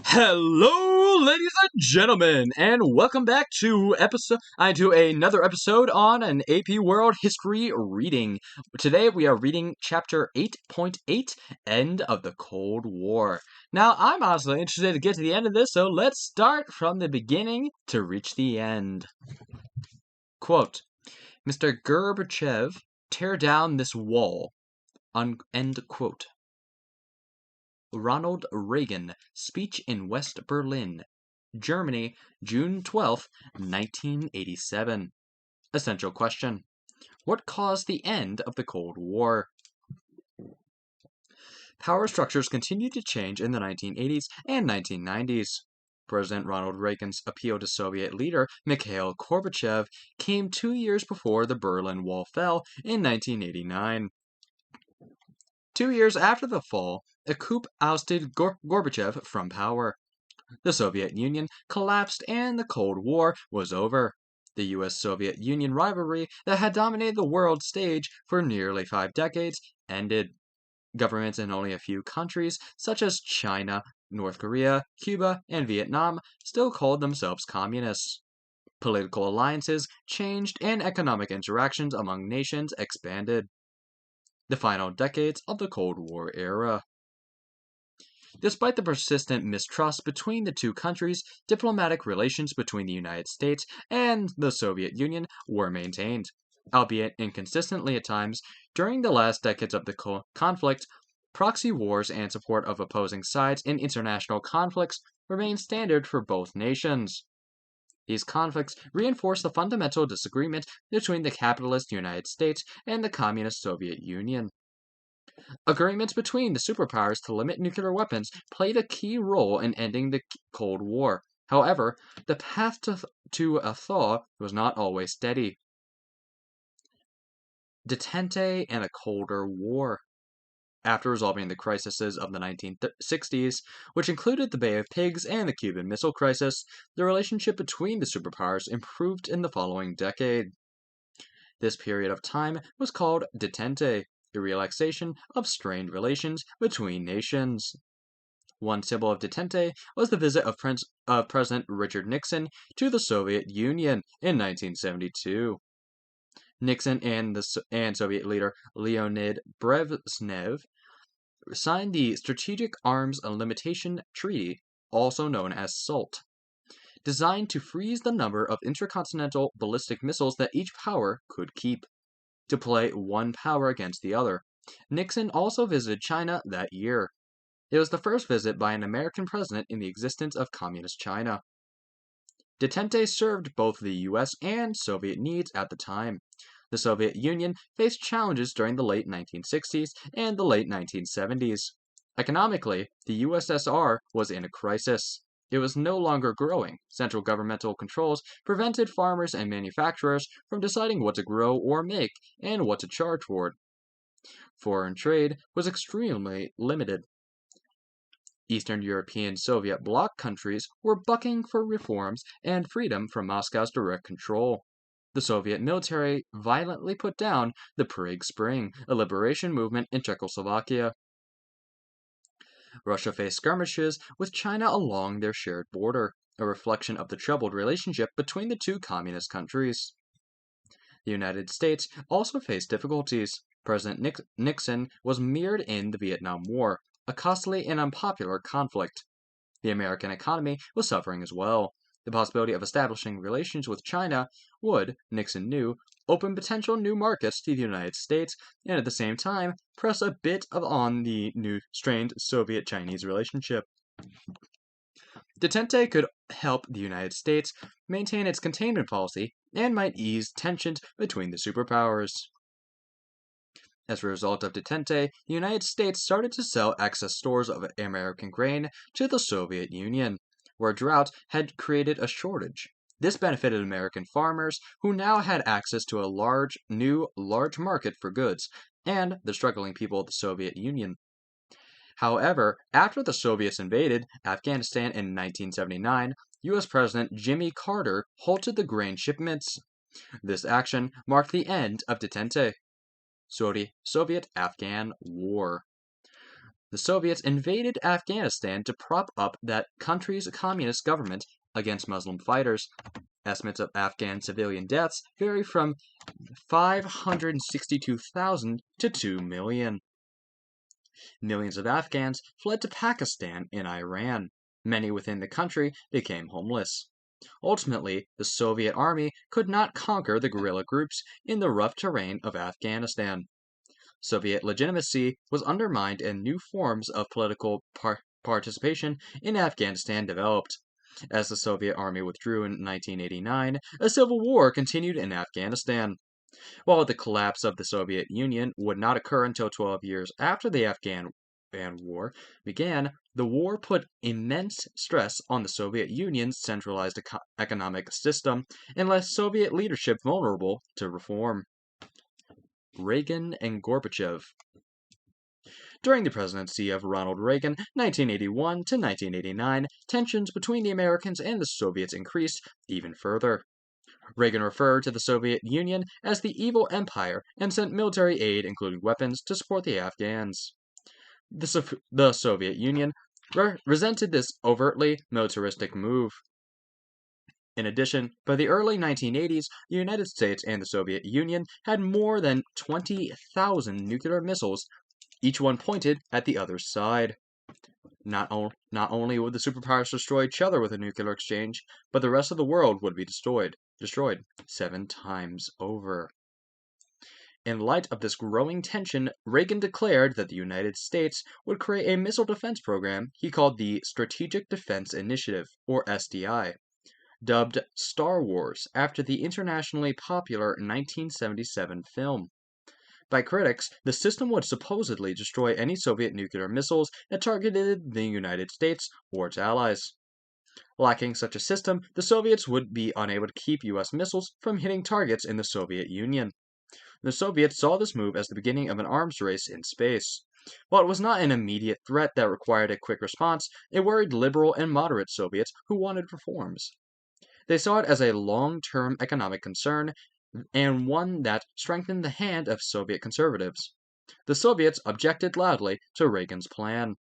Hello, ladies and gentlemen, and welcome back to another episode on an AP World History reading. Today we are reading Chapter 8.8, End of the Cold War. Now, I'm honestly interested to get to the end of this, so let's start from the beginning to reach the end. Quote, Mr. Gorbachev, tear down this wall. End quote. Ronald Reagan, speech in West Berlin, Germany, June 12, 1987. Essential question. What caused the end of the Cold War? Power structures continued to change in the 1980s and 1990s. President Ronald Reagan's appeal to Soviet leader Mikhail Gorbachev came 2 years before the Berlin Wall fell in 1989. 2 years after the fall, a coup ousted Gorbachev from power. The Soviet Union collapsed and the Cold War was over. The US-Soviet Union rivalry that had dominated the world stage for nearly 5 decades ended. Governments in only a few countries, such as China, North Korea, Cuba, and Vietnam, still called themselves communists. Political alliances changed and economic interactions among nations expanded. The final decades of the Cold War era. Despite the persistent mistrust between the two countries, diplomatic relations between the United States and the Soviet Union were maintained, albeit inconsistently at times. During the last decades of the conflict, proxy wars and support of opposing sides in international conflicts remained standard for both nations. These conflicts reinforced the fundamental disagreement between the capitalist United States and the Communist Soviet Union. Agreements between the superpowers to limit nuclear weapons played a key role in ending the Cold War. However, the path to a thaw was not always steady. Detente and a colder war. After resolving the crises of the 1960s, which included the Bay of Pigs and the Cuban Missile Crisis, the relationship between the superpowers improved in the following decade. This period of time was called detente, a relaxation of strained relations between nations. One symbol of detente was the visit of President Richard Nixon to the Soviet Union in 1972. Nixon and Soviet leader Leonid Brezhnev signed the Strategic Arms Limitation Treaty, also known as SALT, designed to freeze the number of intercontinental ballistic missiles that each power could keep, to play one power against the other. Nixon also visited China that year. It was the first visit by an American president in the existence of Communist China. Detente served both the US and Soviet needs at the time. The Soviet Union faced challenges during the late 1960s and the late 1970s. Economically, the USSR was in a crisis. It was no longer growing. Central governmental controls prevented farmers and manufacturers from deciding what to grow or make and what to charge for it. Foreign trade was extremely limited. Eastern European Soviet bloc countries were bucking for reforms and freedom from Moscow's direct control. The Soviet military violently put down the Prague Spring, a liberation movement in Czechoslovakia. Russia faced skirmishes with China along their shared border, a reflection of the troubled relationship between the two communist countries. The United States also faced difficulties. President Nixon was mired in the Vietnam War, a costly and unpopular conflict. The American economy was suffering as well. The possibility of establishing relations with China would, Nixon knew, open potential new markets to the United States and at the same time press a bit on the new strained Soviet-Chinese relationship. Detente could help the United States maintain its containment policy and might ease tensions between the superpowers. As a result of detente, the United States started to sell excess stores of American grain to the Soviet Union, where drought had created a shortage. This benefited American farmers, who now had access to a large market for goods, and the struggling people of the Soviet Union. However, after the Soviets invaded Afghanistan in 1979, U.S. President Jimmy Carter halted the grain shipments. This action marked the end of detente. Soviet-Afghan War. The Soviets invaded Afghanistan to prop up that country's communist government against Muslim fighters. Estimates of Afghan civilian deaths vary from 562,000 to 2 million. Millions of Afghans fled to Pakistan and Iran. Many within the country became homeless. Ultimately, the Soviet army could not conquer the guerrilla groups in the rough terrain of Afghanistan. Soviet legitimacy was undermined and new forms of political participation in Afghanistan developed. As the Soviet army withdrew in 1989, a civil war continued in Afghanistan. While the collapse of the Soviet Union would not occur until 12 years after the Afghan War began, the war put immense stress on the Soviet Union's centralized economic system and left Soviet leadership vulnerable to reform. Reagan and Gorbachev. During the presidency of Ronald Reagan, 1981 to 1989, tensions between the Americans and the Soviets increased even further. Reagan referred to the Soviet Union as the evil empire and sent military aid, including weapons, to support the Afghans. The Soviet Union resented this overtly militaristic move. In addition, by the early 1980s, the United States and the Soviet Union had more than 20,000 nuclear missiles, each one pointed at the other side. Not only would the superpowers destroy each other with a nuclear exchange, but the rest of the world would be destroyed 7 times over. In light of this growing tension, Reagan declared that the United States would create a missile defense program he called the Strategic Defense Initiative, or SDI, dubbed Star Wars after the internationally popular 1977 film. By critics, the system would supposedly destroy any Soviet nuclear missiles that targeted the United States or its allies. Lacking such a system, the Soviets would be unable to keep U.S. missiles from hitting targets in the Soviet Union. The Soviets saw this move as the beginning of an arms race in space. While it was not an immediate threat that required a quick response, it worried liberal and moderate Soviets who wanted reforms. They saw it as a long-term economic concern and one that strengthened the hand of Soviet conservatives. The Soviets objected loudly to Reagan's plan.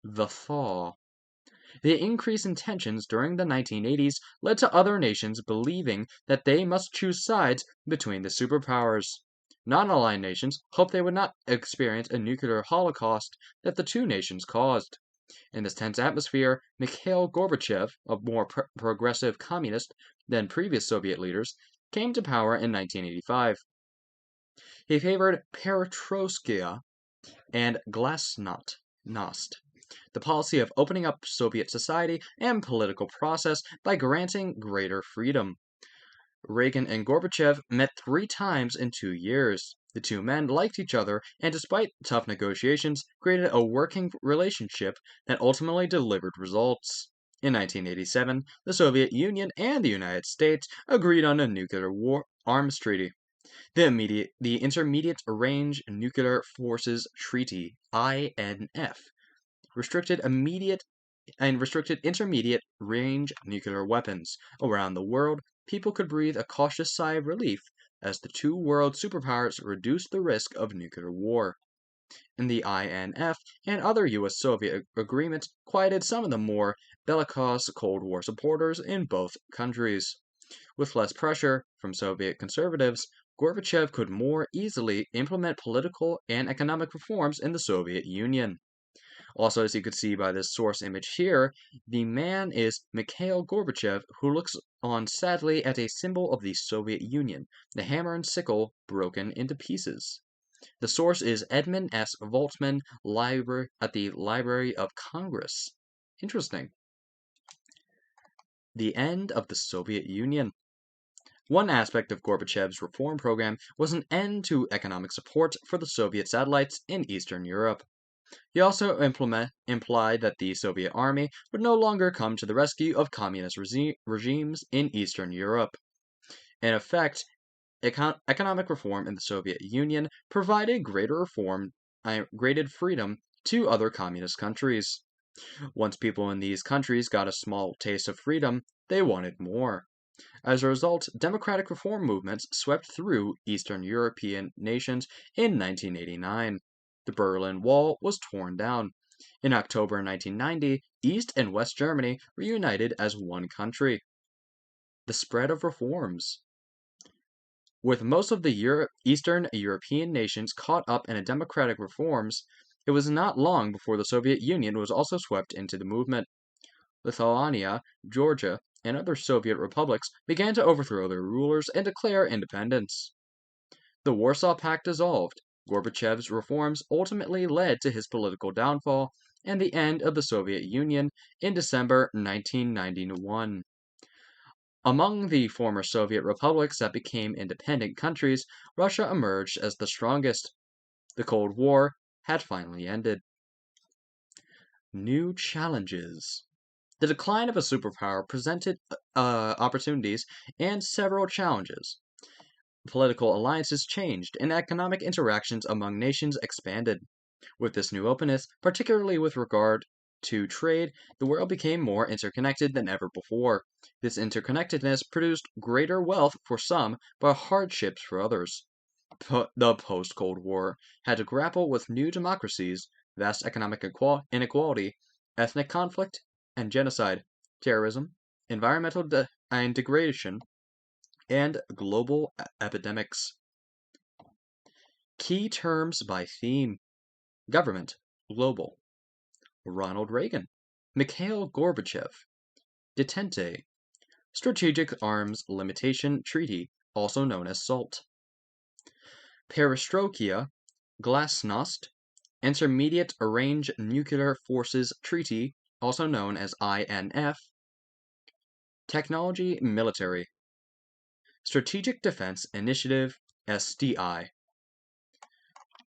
The thaw. The increase in tensions during the 1980s led to other nations believing that they must choose sides between the superpowers. Non-aligned nations hoped they would not experience a nuclear holocaust that the two nations caused. In this tense atmosphere, Mikhail Gorbachev, a more progressive communist than previous Soviet leaders, came to power in 1985. He favored perestroika and glasnost, the policy of opening up Soviet society and political process by granting greater freedom. Reagan and Gorbachev met 3 times in 2 years. The two men liked each other and, despite tough negotiations, created a working relationship that ultimately delivered results. In 1987, the Soviet Union and the United States agreed on a nuclear arms treaty. The Intermediate Range Nuclear Forces Treaty, INF, restricted intermediate range nuclear weapons. Around the world, people could breathe a cautious sigh of relief as the two world superpowers reduced the risk of nuclear war. And the INF and other U.S.-Soviet agreements quieted some of the more bellicose Cold War supporters in both countries. With less pressure from Soviet conservatives, Gorbachev could more easily implement political and economic reforms in the Soviet Union. Also, as you could see by this source image here, the man is Mikhail Gorbachev, who looks on sadly at a symbol of the Soviet Union, the hammer and sickle broken into pieces. The source is Edmund S. Voltman at the Library of Congress. Interesting. The end of the Soviet Union. One aspect of Gorbachev's reform program was an end to economic support for the Soviet satellites in Eastern Europe. He also implied that the Soviet army would no longer come to the rescue of communist regimes in Eastern Europe. In effect, economic reform in the Soviet Union provided greater freedom to other communist countries. Once people in these countries got a small taste of freedom, they wanted more. As a result, democratic reform movements swept through Eastern European nations in 1989. The Berlin Wall was torn down. In October 1990, East and West Germany reunited as one country. The spread of reforms. With most of the Eastern European nations caught up in democratic reforms, it was not long before the Soviet Union was also swept into the movement. Lithuania, Georgia, and other Soviet republics began to overthrow their rulers and declare independence. The Warsaw Pact dissolved. Gorbachev's reforms ultimately led to his political downfall and the end of the Soviet Union in December 1991. Among the former Soviet republics that became independent countries, Russia emerged as the strongest. The Cold War had finally ended. New challenges. The decline of a superpower presented opportunities and several challenges. Political alliances changed, and economic interactions among nations expanded. With this new openness, particularly with regard to trade, the world became more interconnected than ever before. This interconnectedness produced greater wealth for some, but hardships for others. The post-Cold War had to grapple with new democracies, vast economic inequality, ethnic conflict, and genocide, terrorism, environmental degradation, and global epidemics. Key terms by theme. Government, global. Ronald Reagan, Mikhail Gorbachev, detente, Strategic Arms Limitation Treaty, also known as SALT. Perestroika, Glasnost, Intermediate Range Nuclear Forces Treaty, also known as INF. Technology Military, Strategic Defense Initiative, SDI.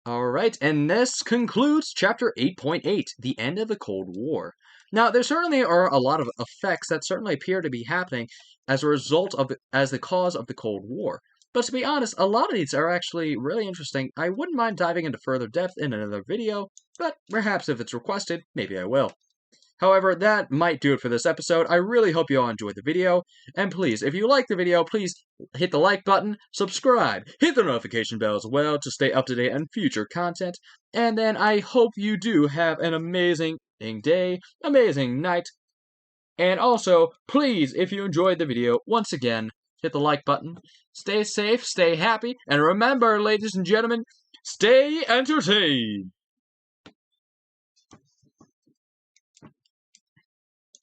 Alright, and this concludes Chapter 8.8, the end of the Cold War. Now, there certainly are a lot of effects that certainly appear to be happening as the cause of the Cold War. But to be honest, a lot of these are actually really interesting. I wouldn't mind diving into further depth in another video, but perhaps if it's requested, maybe I will. However, that might do it for this episode. I really hope you all enjoyed the video, and please, if you like the video, please hit the like button, subscribe, hit the notification bell as well to stay up to date on future content, and then I hope you do have an amazing day, amazing night, and also, please, if you enjoyed the video, once again, hit the like button, stay safe, stay happy, and remember, ladies and gentlemen, stay entertained!